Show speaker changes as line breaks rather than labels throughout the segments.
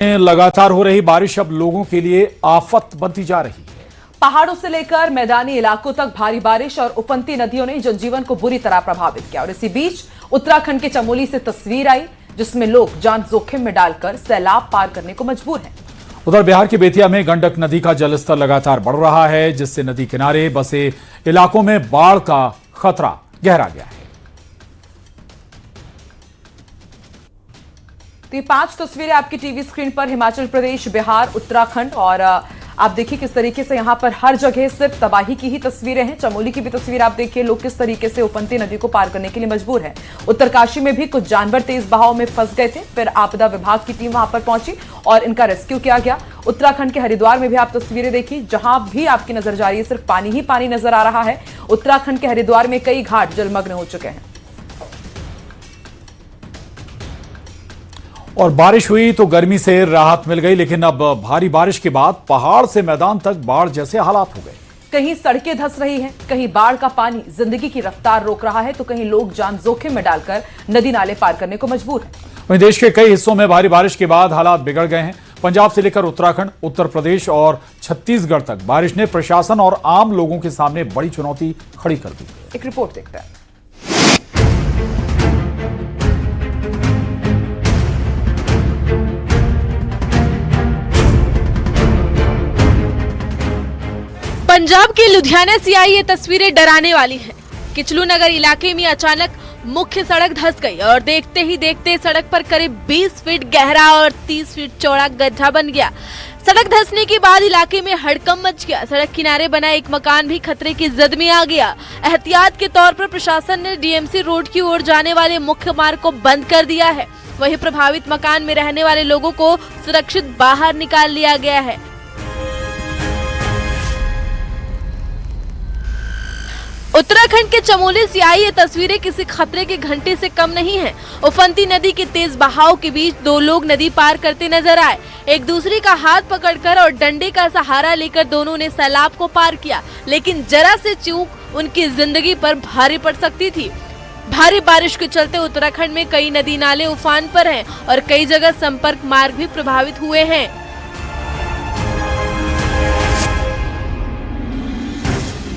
लगातार हो रही बारिश अब लोगों के लिए आफत बनती जा रही है।
पहाड़ों से लेकर मैदानी इलाकों तक भारी बारिश और उफनती नदियों ने जनजीवन को बुरी तरह प्रभावित किया और इसी बीच उत्तराखंड के चमोली से तस्वीर आई जिसमें लोग जान जोखिम में डालकर सैलाब पार करने को मजबूर हैं।
उधर बिहार के बेतिया में गंडक नदी का जलस्तर लगातार बढ़ रहा है जिससे नदी किनारे बसे इलाकों में बाढ़ का खतरा गहरा गया है।
तो ये 5 तस्वीरें आपकी टीवी स्क्रीन पर हिमाचल प्रदेश, बिहार, उत्तराखंड और आप देखिए किस तरीके से यहां पर हर जगह सिर्फ तबाही की ही तस्वीरें हैं। चमोली की भी तस्वीर आप देखिए, लोग किस तरीके से उफनती नदी को पार करने के लिए मजबूर हैं। उत्तरकाशी में भी कुछ जानवर तेज बहाव में फंस गए थे, फिर आपदा विभाग की टीम वहां पर पहुंची और इनका रेस्क्यू किया गया। उत्तराखंड के हरिद्वार में भी आप तस्वीरें देखी, जहां भी आपकी नजर जा रही है सिर्फ पानी ही पानी नजर आ रहा है। उत्तराखंड के हरिद्वार में कई घाट जलमग्न हो चुके हैं।
और बारिश हुई तो गर्मी से राहत मिल गई, लेकिन अब भारी बारिश के बाद पहाड़ से मैदान तक बाढ़ जैसे हालात हो गए।
कहीं सड़कें धंस रही हैं, कहीं बाढ़ का पानी जिंदगी की रफ्तार रोक रहा है, तो कहीं लोग जान जोखिम में डालकर नदी नाले पार करने को मजबूर हैं।
वहीं देश के कई हिस्सों में भारी बारिश के बाद हालात बिगड़ गए हैं। पंजाब से लेकर उत्तराखंड, उत्तर प्रदेश और छत्तीसगढ़ तक बारिश ने प्रशासन और आम लोगों के सामने बड़ी चुनौती खड़ी कर दी।
एक रिपोर्ट देखते हैं।
पंजाब के लुधियाना से आई ये तस्वीरें डराने वाली हैं। किचलू नगर इलाके में अचानक मुख्य सड़क धंस गई और देखते ही देखते सड़क पर करीब 20 फीट गहरा और 30 फीट चौड़ा गड्ढा बन गया। सड़क धंसने के बाद इलाके में हड़कंप मच गया। सड़क किनारे बना एक मकान भी खतरे की जद में आ गया। एहतियात के तौर पर प्रशासन ने डीएमसी रोड की ओर जाने वाले मुख्य मार्ग को बंद कर दिया है। वहीं प्रभावित मकान में रहने वाले लोगों को सुरक्षित बाहर निकाल लिया गया है। उत्तराखंड के चमोली से आई ये तस्वीरें किसी खतरे के घंटे से कम नहीं हैं। उफनती नदी के तेज बहाव के बीच 2 लोग नदी पार करते नजर आए। एक दूसरे का हाथ पकड़कर और डंडे का सहारा लेकर दोनों ने सैलाब को पार किया, लेकिन जरा से चूक उनकी जिंदगी पर भारी पड़ सकती थी। भारी बारिश के चलते उत्तराखंड में कई नदी नाले उफान पर हैं और कई जगह संपर्क मार्ग भी प्रभावित हुए हैं।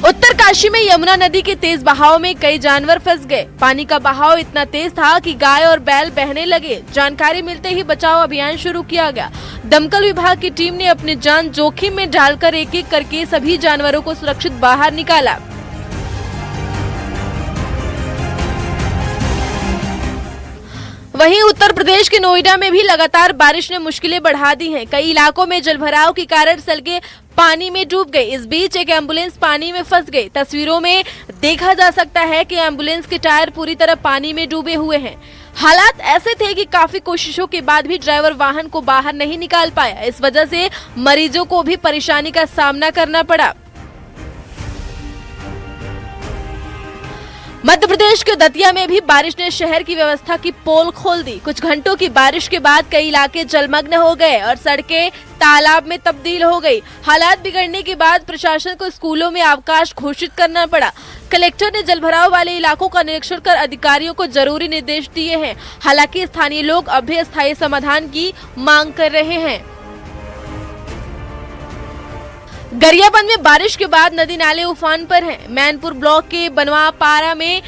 उत्तरकाशी में यमुना नदी के तेज बहाव में कई जानवर फंस गए। पानी का बहाव इतना तेज था कि गाय और बैल बहने लगे। जानकारी मिलते ही बचाव अभियान शुरू किया गया। दमकल विभाग की टीम ने अपनी जान जोखिम में डालकर एक एक करके सभी जानवरों को सुरक्षित बाहर निकाला। वहीं उत्तर प्रदेश के नोएडा में भी लगातार बारिश ने मुश्किलें बढ़ा दी हैं। कई इलाकों में जलभराव के कारण सड़कें पानी में डूब गई। इस बीच एक एम्बुलेंस पानी में फंस गई। तस्वीरों में देखा जा सकता है कि एम्बुलेंस के टायर पूरी तरह पानी में डूबे हुए हैं। हालात ऐसे थे कि काफी कोशिशों के बाद भी ड्राइवर वाहन को बाहर नहीं निकाल पाया। इस वजह से मरीजों को भी परेशानी का सामना करना पड़ा। मध्य प्रदेश के दतिया में भी बारिश ने शहर की व्यवस्था की पोल खोल दी। कुछ घंटों की बारिश के बाद कई इलाके जलमग्न हो गए और सड़कें तालाब में तब्दील हो गई। हालात बिगड़ने के बाद प्रशासन को स्कूलों में अवकाश घोषित करना पड़ा। कलेक्टर ने जलभराव वाले इलाकों का निरीक्षण कर अधिकारियों को जरूरी निर्देश दिए हैं। हालांकि स्थानीय लोग अब भी अस्थायी समाधान की मांग कर रहे हैं। गरियाबंद में बारिश के बाद नदी नाले उफान पर हैं। मैनपुर ब्लॉक के बनवापारा में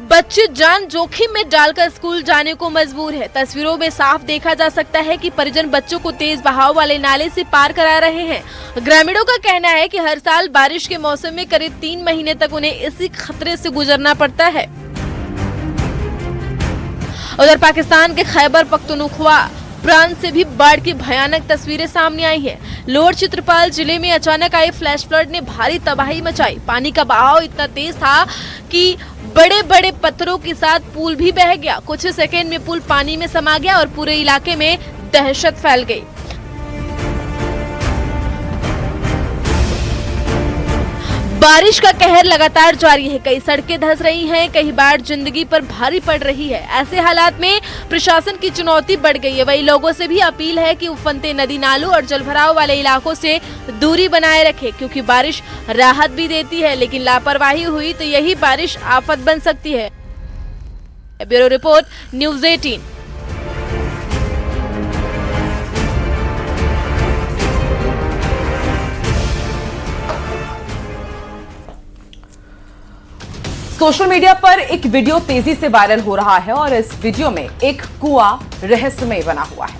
बच्चे जान जोखिम में डालकर स्कूल जाने को मजबूर है। तस्वीरों में साफ देखा जा सकता है कि परिजन बच्चों को तेज बहाव वाले नाले से पार करा रहे हैं। ग्रामीणों का कहना है कि हर साल बारिश के मौसम में करीब 3 महीने तक उन्हें इसी खतरे से गुजरना पड़ता है। उधर पाकिस्तान के खैबर पख्तूनख्वा प्रांत से भी बाढ़ की भयानक तस्वीरें सामने आई है। लोअर चित्रपाल जिले में अचानक आई फ्लैश फ्लड ने भारी तबाही मचाई। पानी का बहाव इतना तेज था कि बड़े बड़े पत्थरों के साथ पुल भी बह गया। कुछ ही सेकेंड में पुल पानी में समा गया और पूरे इलाके में दहशत फैल गई। बारिश का कहर लगातार जारी है। कई सड़कें धंस रही हैं, कई बार जिंदगी पर भारी पड़ रही है। ऐसे हालात में प्रशासन की चुनौती बढ़ गई है। वही लोगों से भी अपील है कि उफनते नदी नालों और जलभराव वाले इलाकों से दूरी बनाए रखें, क्योंकि बारिश राहत भी देती है, लेकिन लापरवाही हुई तो यही बारिश आफत बन सकती है। Bureau report, news 18।
Social media पर एक वीडियो तेजी से वायरल हो रहा है और इस वीडियो में एक कुआं रहस्यमय बना हुआ है।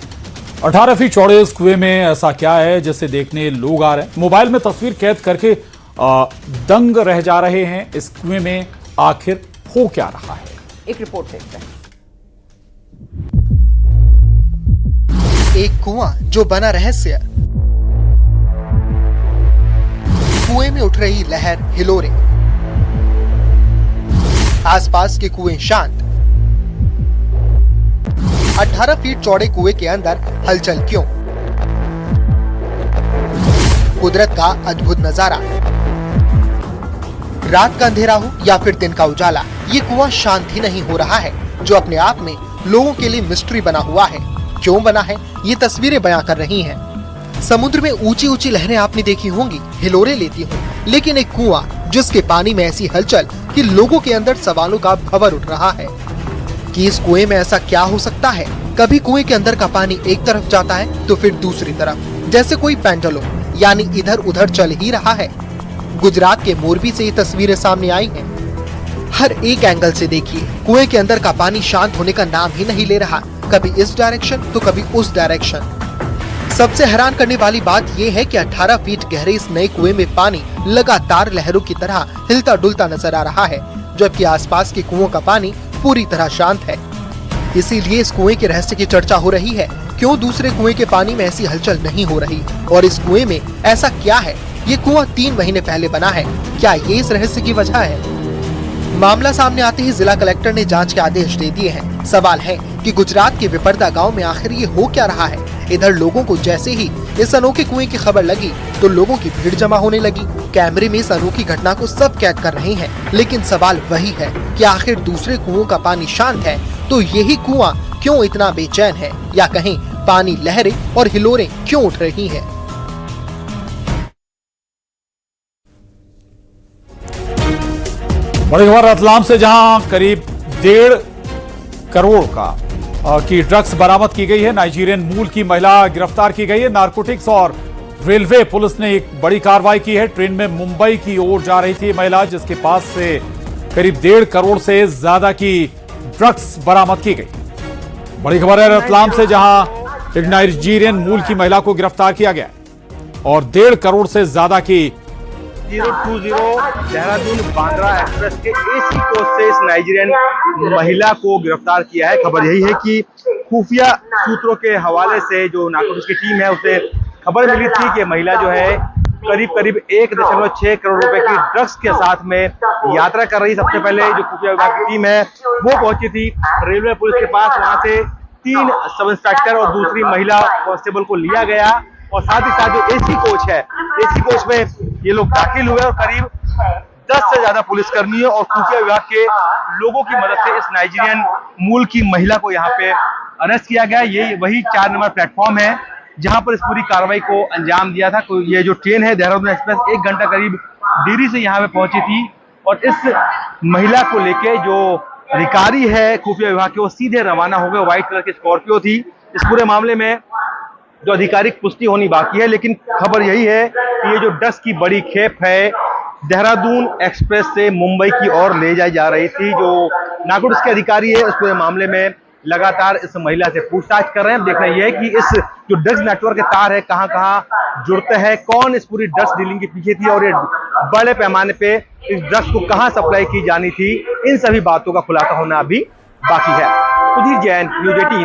18 फीट चौड़े इस कुएं में ऐसा क्या है जिसे देखने लोग आ रहे हैं। मोबाइल में तस्वीर कैद करके दंग रह जा रहे हैं। इस कुएं में आखिर हो क्या रहा है,
एक रिपोर्ट देखते हैं।
एक कुआं जो बना रहस्य, कुएं में उठ रही लहर हिलोरे, आसपास के कुएं शांत, 18 फीट चौड़े कुएं के अंदर हलचल क्यों? कुदरत का अद्भुत नजारा, रात का अंधेरा हो या फिर दिन का उजाला, ये कुआं शांत ही नहीं हो रहा है, जो अपने आप में लोगों के लिए मिस्ट्री बना हुआ है। क्यों बना है, ये तस्वीरें बयां कर रही हैं। समुद्र में ऊंची ऊंची लहरें आपने देखी होंगी, हिलोरे लेती हों, लेकिन एक कुआं जिसके पानी में ऐसी हलचल कि लोगों के अंदर सवालों का भंवर उठ रहा है कि इस कुएं में ऐसा क्या हो सकता है। कभी कुएं के अंदर का पानी एक तरफ जाता है तो फिर दूसरी तरफ, जैसे कोई पेंडुलम, यानी इधर उधर चल ही रहा है। गुजरात के मोरबी से ये तस्वीरें सामने आई हैं। हर एक एंगल से देखिए, कुएं के अंदर का पानी शांत होने का नाम ही नहीं ले रहा, कभी इस डायरेक्शन तो कभी उस डायरेक्शन। सबसे हैरान करने वाली बात यह है कि 18 फीट गहरे इस नए कुएं में पानी लगातार लहरों की तरह हिलता डुलता नजर आ रहा है, जबकि आसपास के कुओं का पानी पूरी तरह शांत है। इसीलिए इस कुएं के रहस्य की चर्चा हो रही है। क्यों दूसरे कुएं के पानी में ऐसी हलचल नहीं हो रही, और इस कुएं में ऐसा क्या है? ये कुआं 3 महीने पहले बना है, क्या ये इस रहस्य की वजह है? मामला सामने आते ही जिला कलेक्टर ने जांच के आदेश दे दिए हैं। सवाल है कि गुजरात के विपरदा गांव में आखिर ये हो क्या रहा है। इधर लोगों को जैसे ही इस अनोखे कुएं की खबर लगी तो लोगों की भीड़ जमा होने लगी। कैमरे में इस अनोखी घटना को सब कैद कर रहे हैं, लेकिन सवाल वही है कि आखिर दूसरे कुओं का पानी शांत है तो यही कुआं क्यों इतना बेचैन है, या कहीं पानी लहरें और हिलोरें क्यों उठ रही है।
बड़ी खबर रतलाम से, जहां करीब 1.5 करोड़ की ड्रग्स बरामद की गई है। नाइजीरियन मूल की महिला गिरफ्तार की गई है। नारकोटिक्स और रेलवे पुलिस ने एक बड़ी कार्रवाई की है। ट्रेन में मुंबई की ओर जा रही थी महिला, जिसके पास से करीब 1.5 करोड़ से ज्यादा की ड्रग्स बरामद की गई। बड़ी खबर है रतलाम से, जहां एक नाइजीरियन मूल की महिला को गिरफ्तार किया गया और 1.5 करोड़ से ज्यादा की
020 देहरादून बांद्रा एक्सप्रेस के एसी कोच से इस नाइजीरियन महिला को गिरफ्तार किया है। खबर यही है कि खुफिया सूत्रों के हवाले से जो नारकोटिक्स की टीम है उसे खबर मिली थी कि महिला जो है करीब 1.6 करोड़ रुपए की ड्रग्स के साथ में यात्रा कर रही। सबसे पहले जो खुफिया विभाग की टीम है वो पहुंची थी रेलवे पुलिस के पास। वहां से 3 सब इंस्पेक्टर और दूसरी महिला कांस्टेबल को लिया गया, और साथ ही साथ जो एसी कोच है, एसी कोच में ये लोग दाखिल हुए और करीब 10 से ज्यादा पुलिसकर्मियों और खुफिया विभाग के लोगों की मदद से इस नाइजीरियन मूल की महिला को यहाँ पे अरेस्ट किया गया। ये वही 4 नंबर प्लेटफॉर्म है जहां पर इस पूरी कार्रवाई को अंजाम दिया था। तो ये जो ट्रेन है देहरादून एक्सप्रेस 1 घंटा करीब देरी से यहाँ पे पहुंची थी, और इस महिला को लेके जो अधिकारी है खुफिया विभाग के वो सीधे रवाना हो गए। व्हाइट कलर की स्कॉर्पियो थी। इस पूरे मामले में जो आधिकारिक पुष्टि होनी बाकी है, लेकिन खबर यही है कि ये जो ड्रग्स की बड़ी खेप है देहरादून एक्सप्रेस से मुंबई की ओर ले जाई जा रही थी। जो नारकोटिक्स के अधिकारी है उस पूरे मामले में लगातार इस महिला से पूछताछ कर रहे हैं। देखना यह है कि इस जो ड्रग्स नेटवर्क के तार है कहां कहां जुड़ते हैं, कौन इस पूरी ड्रग्स डीलिंग के पीछे थी, और ये बड़े पैमाने पे इस ड्रग्स को कहां सप्लाई की जानी थी, इन सभी बातों का खुलासा होना अभी बाकी है। सुधीर जैन, न्यूज़ 18।